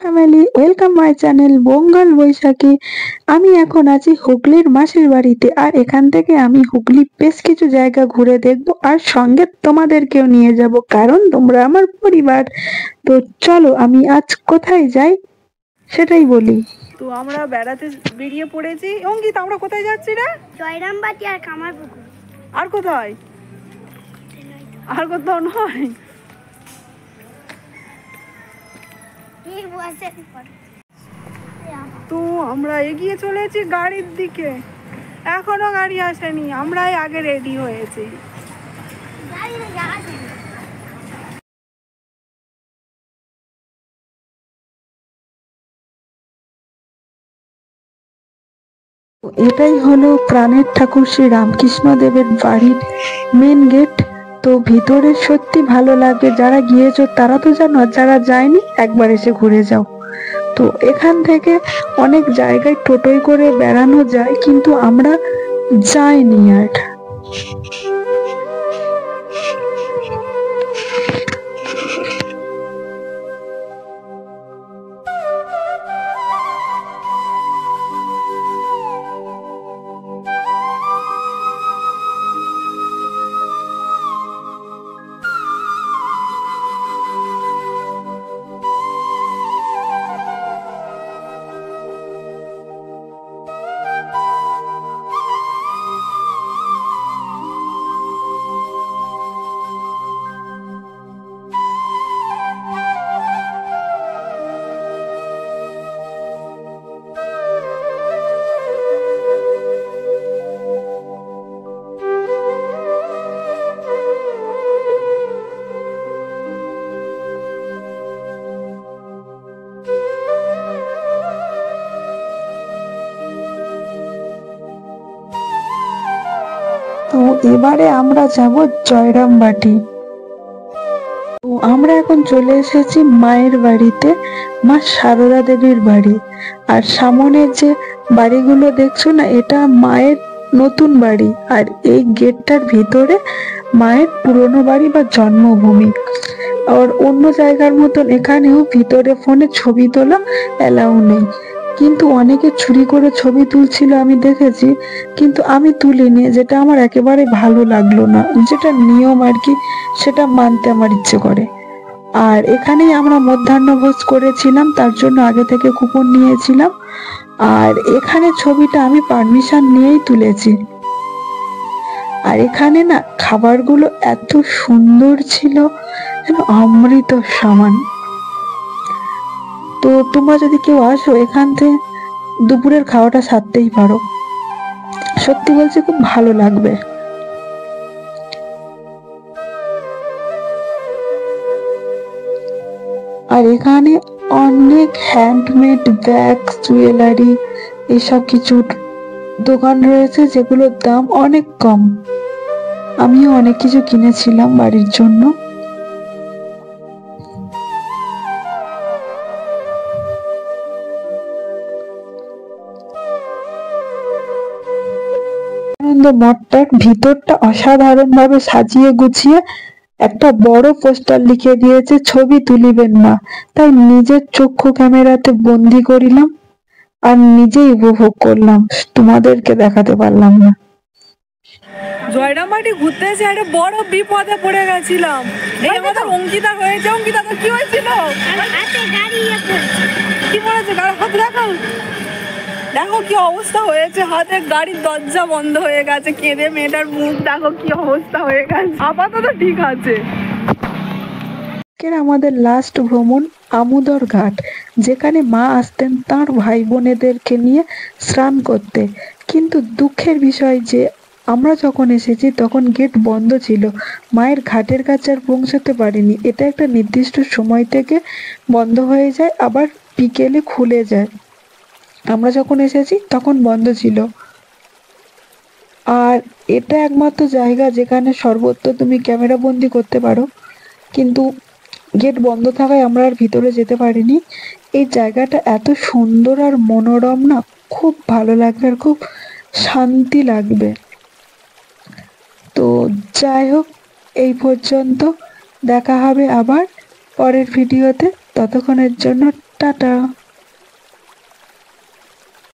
Family, welcome my channel বঙ্গাল বৈশাখী। আমি এখন আছি হুগলির মাসির বাড়িতে, আর এখান থেকে আমি হুগলি বেশ কিছু জায়গা ঘুরে দেখব, আর সঙ্গে তোমাদেরকেও নিয়ে যাব, কারণ তোমরা আমার পরিবার। তো চলো, আমি আজ কোথায় যাই সেটাই বলি। তো আমরা বেড়াতে বেরিয়ে পড়েছি। অঙ্কিত, আমরা কোথায় যাচ্ছি রে? জয়রামবাটি আর কামারপুকুর। আর কোথায়? আর কোথাও নয়। তো আমরা এগিয়ে চলেছি গাড়ির দিকে। এখনো গাড়ি আসেনি, আমরাই আগে রেডি হয়েছি। এটাই হলো প্রাণের ঠাকুর শ্রী রামকৃষ্ণ দেবের বাড়ির মেন গেট। তো ভিতরে সত্যি ভালো লাগে, যারা গিয়েছো তারা তো জানো, আর যারা যায়নি একবার এসে ঘুরে যাও। তো এখান থেকে অনেক জায়গায় টোটোয় করে বেড়ানো যায়, কিন্তু আমরা যাইনি আর। তো এবারে আমরা যাব জয়রামবাটি। তো আমরা এখন চলে এসেছি মায়ের বাড়িতে, মা সারদা দেবীর বাড়ি। আর সামনের যে বাড়িগুলো দেখছো না, এটা মায়ের নতুন বাড়ি, আর এই গেটটার ভিতরে মায়ের পুরনো বাড়ি বা জন্মভূমি। আর অন্য জায়গার মতন এখানেও ভিতরে ফোনে ছবি তোলা এলাও নেই, কিন্তু অনেকে চুরি করে ছবি তুলছিল আমি দেখেছি, কিন্তু আমি তুলিনি, যেটা আমার একেবারে ভালো লাগলো না। যেটা নিয়ম আর কি, সেটা মানতে আমার ইচ্ছে করে। আর এখানেই আমরা মধ্যাহ্নভোজ করেছিলাম, তার জন্য আগে থেকে কুপন নিয়েছিলাম। আর এখানে ছবিটা আমি পারমিশন নিয়েই তুলেছি। আর এখানে না খাবারগুলো এত সুন্দর ছিল, যেন অমৃত সমান। তো তোমরা যদি কেউ আসো এখান থেকে দুপুরের খাওয়াটা সারতেই পারো, সত্যি বলছি খুব ভালো লাগবে। আর এখানে অনেক হ্যান্ডমেড ব্যাগ, জুয়েলারি, এসব কিছু দোকান রয়েছে, যেগুলোর দাম অনেক কম। আমিও অনেক কিছু কিনেছিলাম বাড়ির জন্য। আনন্দ মঠটার ভিতরটা অসাধারণ ভাবে সাজিয়ে গুছিয়ে একটা বড় পোস্টার লিখে দিয়েছে, ছবি তুলিবেন না। তাই নিজের চক্ষু ক্যামেরাতে বন্দি করিলাম, আর নিজেই উপভোগ করলাম, তোমাদেরকে দেখাতে পারলাম না। জয়রামবাটি ঘুরতে এসে একটা বড় বিপদে পড়ে গেছিলাম। এই আমাদের অঙ্কিতা হয়েছে। অঙ্কিতা, তো কি হয়েছিল? কি পড়েছে? হাত দেখাও, দেখো কি অবস্থা হয়েছে, হাতের গাড়ির দরজা বন্ধ হয়ে গেছে। কেঁদে মেয়েটার মুখ দেখো কি অবস্থা হয়ে গেছে। আপাতত ঠিক আছে। আমাদের লাস্ট ভ্রমণ আমুদর ঘাট, যেখানে মা আসতেন তার ভাই বোনেদেরকে নিয়ে স্নান করতে। কিন্তু দুঃখের বিষয় যে আমরা যখন এসেছি তখন গেট বন্ধ ছিল, মায়ের ঘাটের কাছে আর পৌঁছতে পারিনি। এটা একটা নির্দিষ্ট সময় থেকে বন্ধ হয়ে যায়, আবার বিকেলে খুলে যায়। আমরা যখন এসেছি তখন বন্ধ ছিল। আর এটা একমাত্র জায়গা যেখানে সর্বত্র তুমি ক্যামেরা বন্দি করতে পারো, কিন্তু গেট বন্ধ থাকায় আমরা আর ভিতরে যেতে পারিনি। এই জায়গাটা এত সুন্দর আর মনোরম না, খুব ভালো লাগবে আর খুব শান্তি লাগবে। তো যাই হোক, এই পর্যন্ত, দেখা হবে আবার পরের ভিডিওতে। ততক্ষণের জন্য টাটা।